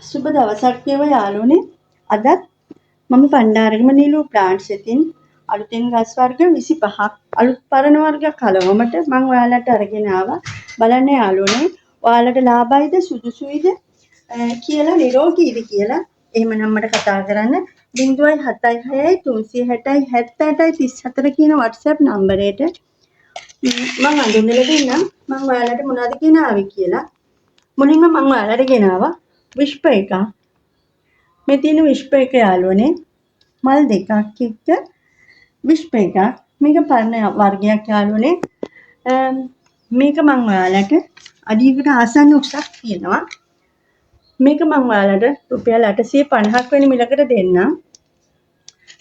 සුබ දවසක් වේවා යාළුවනේ. අදත් මම පණ්ඩාරගම නිලු ප්ලාන්ට්ස් එකකින් අලුතෙන් ගස් වර්ග 25ක් අලුත් පරණ වර්ග කලවමට මම ඔයාලට අරගෙන ආවා. බලන්න යාළුවනේ ඔයාලට ලාභයිද සුදුසුයිද කියලා නිරෝගීද කියලා එහෙමනම් මට කතා කරන්න 076 360 78 34 කියන WhatsApp නම්බරයට මම අඳුනලා දෙන්නම් මම ඔයාලට මොනවද කියන ආවේ කියලා. මුලින්ම මම ඔයාලට ගෙනාවා විශ්ප එකක්. මේ තියෙන විශ්ප එක යාළුවනේ මල් දෙකක් එක්ක විශ්ප එකක්. මේක පරණ වර්ගයක් යාළුවනේ. මේක මම ඔයාලට අඩියකට ආසන්න උසක් තියෙනවා. මේක මම ඔයාලට රුපියල් 850ක් වෙන මිලකට දෙන්නම්.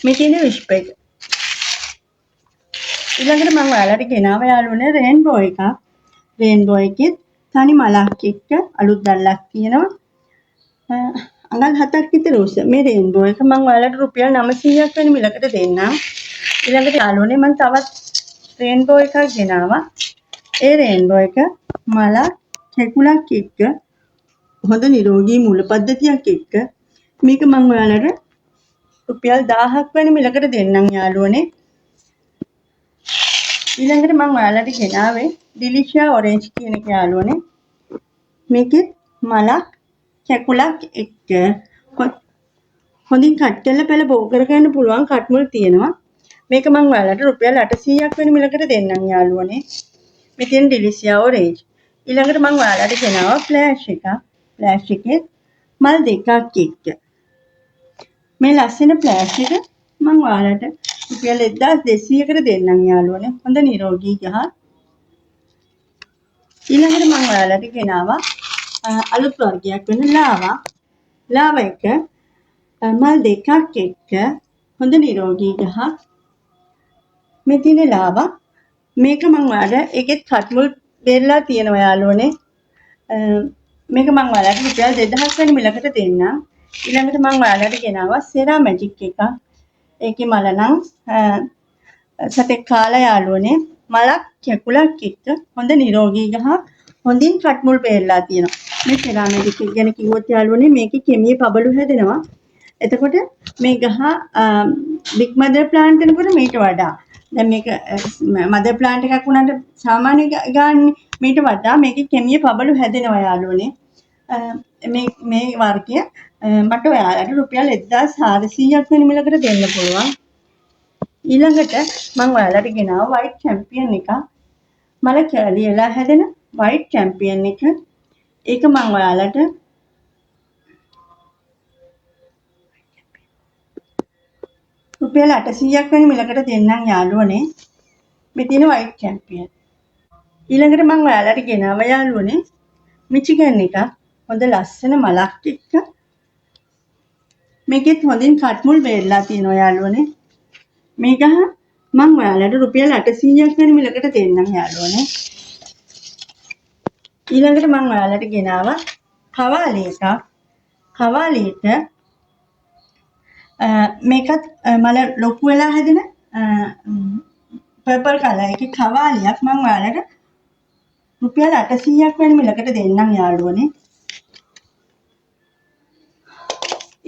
මේ තියෙන විශ්ප එක. ඊළඟට මම ඔයාලට ගෙනාවා යාළුවනේ රේන්බෝ එකක්. රේන්බෝ එකෙත් තනි මලක් එක්ක අලුත් දැල්ලක් තියෙනවා. අඟල් 7ක් විතර උස. මේ රේන්බෝ එක මම ඔයාලට රුපියල් 900ක් වෙන මිලකට දෙන්නම්. ඊළඟට යාළුවනේ මම තවත් රේන්බෝ එකක් ගෙනාවා. ඒ රේන්බෝ එක මලක් කැකුලක් එක්ක හොඳ නිරෝගී මූල පද්ධතියක් එක්ක මේක මම ඔයාලට රුපියල් 1000ක් වෙන මිලකට දෙන්නම් යාළුවනේ. ඊළඟට මම ඔයාලට ගෙනාවේ ඩිලිෂියා ඔරෙන්ජ් කියන එක යාළුවනේ. මේකෙත් මලක් කැකුලක් එක්ක හොඳින් කට් කරලා පෙළ බෝ කරගන්න පුළුවන් කට්මුල් තියෙනවා. මේක මම ඔයාලට රුපියල් 800ක් වෙන මිලකට දෙන්නම් යාළුවනේ. මේ තියෙන ඩිලිෂියා ඔරෙන්ජ්. ඊළඟට මම ඔයාලට ගෙනාවා ෆ්ලෑෂ් එකක්. ෆ්ලෑෂ් එකේ මල් දෙකක් එක්ක. මේ ලස්සන ෆ්ලෑෂ් එක මම ඔයාලට රුපියල් 1200කට දෙන්නම් යාළුවනේ. හොඳ නිරෝගී ගහ. ඊළඟට මම ඔයාලට ගෙනාවා අලුත් වර්ගයක් වෙන ලාවා. ලාවා එක මල් දෙකක් එක්ක හොඳ නිරෝගී ගහ. මේ තියෙන ලාවා මේක මම ඔයාලට ඒකෙත් කට්මුල් බෙරලා තියෙනවා යාළුවනේ. මේක මම ඔයාලට රුපියල් 2000 වෙන මිලකට දෙන්නම්. ඊළඟට මම ඔයාලට ගෙනාවා සෙරා මැජික් එකක්. ඒකේ මල නම් සතෙක් කාලා යාළුවනේ මලක් කැකුලක් එක්ක හොඳ නිරෝගී ගහ හොඳින් කට්මුල් බෙරලා තියෙනවා. මේ සෙරා මැජික් එක ගැන කිව්වොත් යාළුවනේ මේකේ කෙමියේ පබළු හැදෙනවා. එතකොට මේ ගහ බිග් මදර් ප්ලාන්ට් එකකට මේට වඩා දැන් මේක මදර් ප්ලාන්ට් එකක් වුණාට සාමාන්‍ය ගානේ මේට වඩා මේකේ කෙමියේ පබළු හැදෙනවා යාළුවනේ. මේ වර්ගය මට ඔයාලට රුපියල් 1400ක් වෙන මිලකට දෙන්න පුළුවන්. ඊළඟට මම ඔයාලට ගෙනාවා වයිට් චැම්පියන් එකක්. මල කැලි එලා හැදෙන වයිට් චැම්පියන් එක. ඒක මම ඔයාලට රුපියල් 800ක් වෙන මිලකට දෙන්නම් යාළුවනේ. මේ තියෙන වයිට් චැම්පියන්. ඊළඟට මම ඔයාලට ගෙනාවා යාළුවනේ මිචිගන් එකක්. හොඳ ලස්සන මලක් එක්ක මේකෙත් හොඳින් කට්මුල් බෙරලා තියෙනවා යාළුවනේ. මේ ගහ මම ඔයාලට රුපියල් 800ක් වෙන මිලකට දෙන්නම් යාළුවනේ. ඊළඟට මම ඔයාලට ගෙනාවා කවාලි එකක්. කවාලියට මේකත් මල ලොකු වෙලා හැදෙන පර්පල් කලර් එකේ කවාලියක් මම ඔයාලට රුපියල් 800ක් වෙන මිලකට දෙන්නම් යාළුවනේ.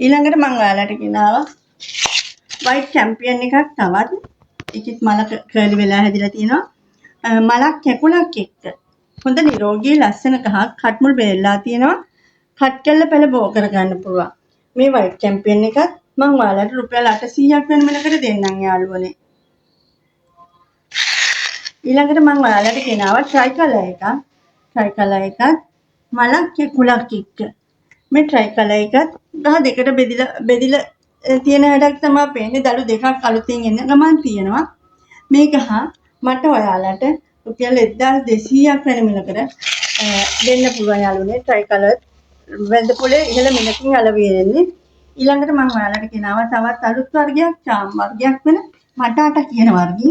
ඊළඟට මම ඔයාලට ගෙනාවා වයිට් චැම්පියන් එකක් තවත්. ඒකෙත් මල කර්ලි වෙලා හැදිලා තියෙනවා. මලක් කැකුලක් එක්ක හොඳ නිරෝගී ලස්සන ගහක් කට්මුල් බෙරලා තියෙනවා. කට් කරලා පෙළ බෝ කරගන්න පුළුවන්. මේ වයිට් චැම්පියන් එකත් මම ඔයාලට රුපියල් 800ක් වෙන මිලකට දෙන්නම් යාළුවනේ. ඊළඟට මම ඔයාලට ගෙනාවා ට්‍රයි කලර් එකක්. ට්‍රයි කලර් එකත් මලක් කැකුලක් එක්ක. මේ ට්‍රයි කලර් එකත් ගහ දෙකට බෙදිලා තියෙන හැඩක් තමයි පේන්නේ. දළු දෙකක් අලුතින් එන ගමන් තියෙනවා. මේ ගහ මට ඔයාලට රුපියල් 1200ක් වෙන මිලකට දෙන්න පුළුවන් යාළුවනේ. ට්‍රයි කලර් වැඳ පොලේ ඉහළ මිලකින් අලවියෙන්නේ. ඊළඟට මම ඔයාලට ගෙනාවා තවත් අලුත් වර්ගයක් චාම් වර්ගයක් වෙන මටාට කියන වර්ගය.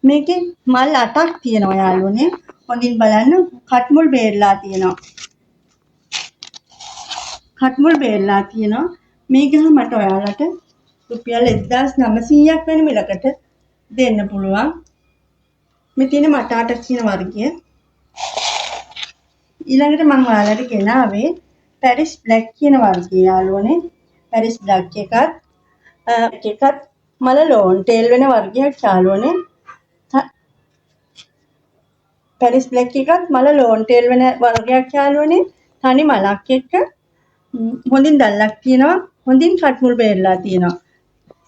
මේකේ මල් 8ක් තියෙනවා යාළුවනේ. හොඳින් බලන්න කට්මුල් බෙරලා තියෙනවා. කට්මුල් බෙරලා තියෙනවා. මේ ගහ මට ඔයාලට රුපියල් 1900ක් වෙන මිලකට දෙන්න පුළුවන්. මේ තියෙන මටාට කියන වර්ගය. ඊළඟට මම ඔයාලට ගෙනාවේ පැරිස් බ්ලැක් කියන වර්ගයේ යාළුවනේ. පැරිස් බ්ලැක් එකත් මල ලෝන් ටේල් වෙන වර්ගයක් යාළුවනේ. පැරිස් බ්ලැක් එකත් මල ලෝන් ටේල් වෙන වර්ගයක් යාළුවනේ. තනි මලක් එක්ක හොඳින් දැල්ලක් තියෙනවා. හොඳින් කට් මුල් බේරලා තියෙනවා.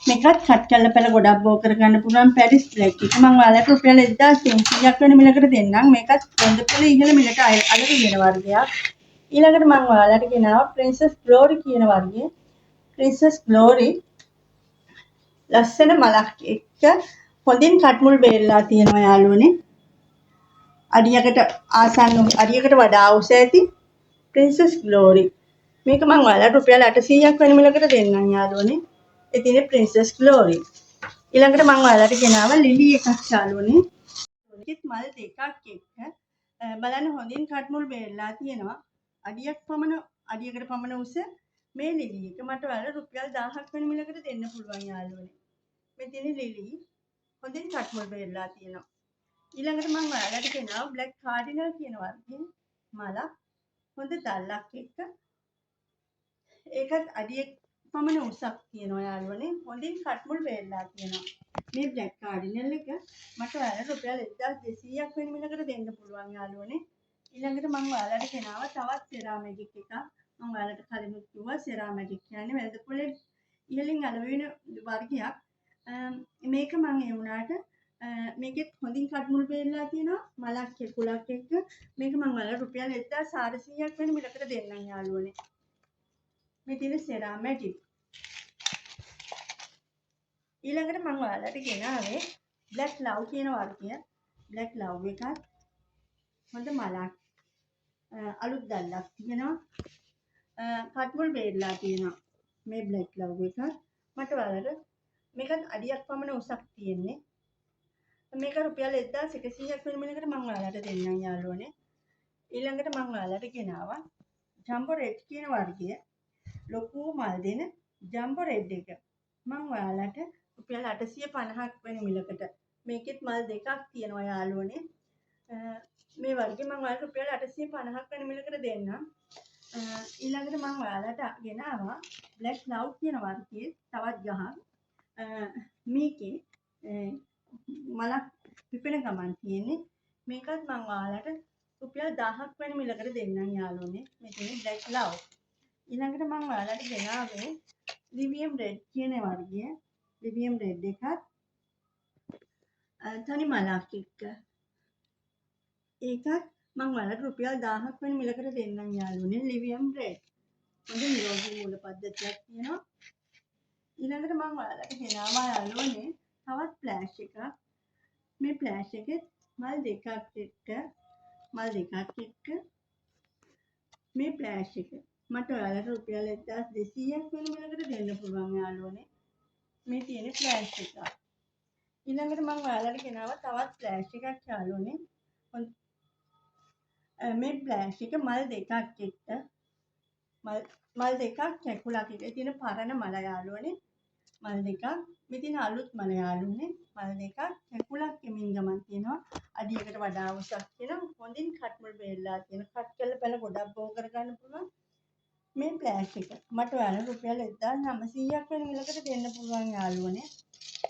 මේකත් කට් කරලා පැල ගොඩක් බෝ කරගන්න පුළුවන් පැරිස් බ්ලැක් එක. මම ඔයාලට රුපියල් 1300ක් වෙන මිලකට දෙන්නම්. මේකත් බොන්දපොළ ඉහළ මිලට අලක කියන වර්ගයක්. ඊළඟට මම ඔයාලට ගෙනාවා ප්‍රින්සස් ග්ලෝරි කියන වර්ගය. ප්‍රින්සස් ග්ලෝරි ලස්සන මලක් එක්ක හොඳින් කට් මුල් බේරලා තියෙනවා යාළුවනේ. අඩියකට ආසන්න අඩියකට වඩා උස ඇති ප්‍රින්සස් ග්ලෝරි. මේක මම ඔයාලට රුපියල් 800ක් වෙන මිලකට දෙන්නම් යාළුවනේ. ඒ තියෙන්නේ ප්‍රින්සස් ග්ලෝරි. ඊළඟට මම ඔයාලට ගෙනාවා ලිලි එකක් යාළුවනේ. ඒකෙත් මල් දෙකක් එක්ක බලන්න හොඳින් කට් මුල් බේරලා තියෙනවා. අඩියකට පමණ උස මේ ලිලි එක මට ඔයාලට රුපියල් 1000ක් වෙන මිලකට දෙන්න පුළුවන් යාළුවනේ. මේ තියෙන ලිලි හොඳින් කට් මුල් බේරලා තියෙනවා. ඊළඟට මම ඔයාලට ගෙනාවා බ්ලැක් කාඩිනල් කියන වර්ගයේ මලක් හොඳ දැල්ලක් එක්ක ඒකත් අඩියක් පමණ උසක් තියෙනවා යාළුවනේ. හොඳින් කට් මුල් බේරලා තියෙනවා. මේ බ්ලැක් කාඩිනල් එක මට ඔයාලට රුපියල් 1200ක් වෙන මිලකට දෙන්න පුළුවන් යාළුවනේ. ඊළඟට මම ඔයාලට ගෙනාවා තවත් සෙරාමැජික් එකක්. මම ඔයාලට කලිනුත් කිව්වා සෙරාමැජික් කියන්නේ වැල්ද පොලේ ඉහළින් අලවෙන වර්ගයක්. මේක මම ඒ වුණාට මේකෙත් හොඳින් කට් මුල් බේරලා තියෙනවා. මලක් කෙකුලක් එක්ක මේක මම ඔයාලට රුපියල් 1400ක් වෙන මිලකට දෙන්නම් යාළුවනේ. මේ තියෙන සෙරාමැජික්. ඊළඟට මම ඔයාලට ගෙනාවේ බ්ලැක් ලව් කියන වර්ගය. බ්ලැක් ලව් එකත් හොඳ මලක් අලුත් දැල්ලක් තියෙනවා. කට් මුල් බේරලා තියෙනවා. මේ බ්ලැක් ලව් එකත් මට ඔයාලට මේකත් අඩියක් පමණ උසක් තියෙන්නේ. මේක රුපියල් 1100ක් වෙන මිලකට මම ඔයාලට දෙන්නම් යාළුවනේ. ඊළඟට මම ඔයාලට ගෙනාවා ජම්බෝ රෙඩ් කියන වර්ගය. ලොකු මල් දෙන ජම්බෝ රෙඩ් එක. මම ඔයාලට රුපියල් 850ක් වෙන මිලකට මේකෙත් මල් දෙකක් තියෙනවා යාළුවනේ. මේ වර්ගේ මම ඔයාලට රුපියල් 850ක් වෙන මිලකට දෙන්නම්. ඊළඟට මම ඔයාලට ගෙනාවා බ්ලැක් ලව් කියන වර්ගයේ තවත් ගහක්. මේකේ මලක් පිපෙන ගමන් තියෙන්නේ. මේකත් මම ඔයාලට රුපියල් 1000ක් වෙන මිලකට දෙන්නම් යාළුවනේ. මේ තියෙන්නේ බ්ලැක් ලව්. ඊළඟට මම ඔයාලට ගෙනාවේ ලිවියම් රෙඩ් කියන වර්ගය. ලිවියම් රෙඩ් එකත් තනි මලක් එක්ක. ඒකත් මම ඔයාලට රුපියල් 1000ක් වෙන මිලකට දෙන්නම් යාළුවනේ. ලිවියම් රෙඩ්. හොඳ නිරෝගී මූල පද්ධතියක් තියෙනවා. ඊළඟට මම ඔයාලට ගෙනාවා යාළුවනේ තවත් ෆ්ලෑෂ් එකක්. මේ ෆ්ලෑෂ් එකෙත් මල් දෙකක් එක්ක මේ ෆ්ලෑෂ් එක මට ඔයාලට රුපියල් 1200ක් වෙන මිලකට දෙන්න පුළුවන් යාළුවනේ. මේ තියෙන ෆ්ලෑෂ් එක. ඊළඟට මම ඔයාලට ගෙනාවා තවත් ෆ්ලෑෂ් එකක් යාළුවනේ. මේ ෆ්ලෑෂ් එක මල් දෙකක් එක්ක මල් දෙකක් කැකුලක් එක. ඒ තියෙන පරණ මල යාළුවනේ. මල් දෙකක්. මේ තියෙන අලුත් මල යාළුවනේ. මල් දෙකක් කැකුලක් එමින් ගමන් තියෙනවා. අඩියකට වඩා උසක් තියෙනවා. හොඳින් කට් මුල් බේරලා තියෙන. කට් කරලා පැල ගොඩක් බෝ කරගන්න පුළුවන්. මේ ෆ්ලෑෂ් එක මට ඔයාලට රුපියල් 1900ක් වෙන මිලකට දෙන්න පුළුවන් යාළුවනේ.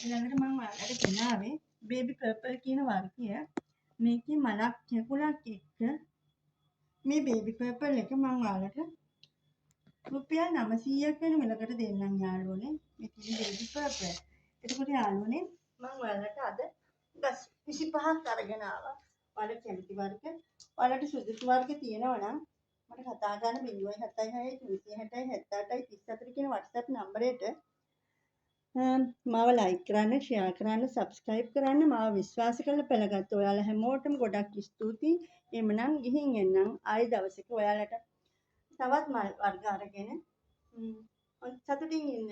ඊළඟට මම ඔයාලට ගෙනාවේ බේබි පර්පල් කියන වර්ගය. මේකේ මලක් කැකුලක් එක්ක මේ බේබි පර්පල් එක මම ඔයාලට රුපියල් 900ක් වෙන මිලකට දෙන්නම් යාළුවනේ. මේ තියෙන බේබි පර්පල්. එතකොට යාළුවනේ මම ඔයාලට අද ගස් 25ක් අරගෙන ආවා. ඔයාලට කැමති වර්ග. ඔයාලට සුදුසු වර්ග තියෙනවා නම් මට කතා ගන්න 076 360 78 34 කියන WhatsApp නම්බරයට මාව ලයික් කරන්න, ෂෙයා කරන්න, සබ්ස්ක්‍රයිබ් කරන්න. මාව විශ්වාස කරලා පළගත්ත ඔයාලා හැමෝටම ගොඩක් ස්තුතියි. එමනම් ගිහින් එන්නම් ආයි දවසක ඔයාලට තවත් මල් වර්ග අරගෙන සතුටින් ඉන්න.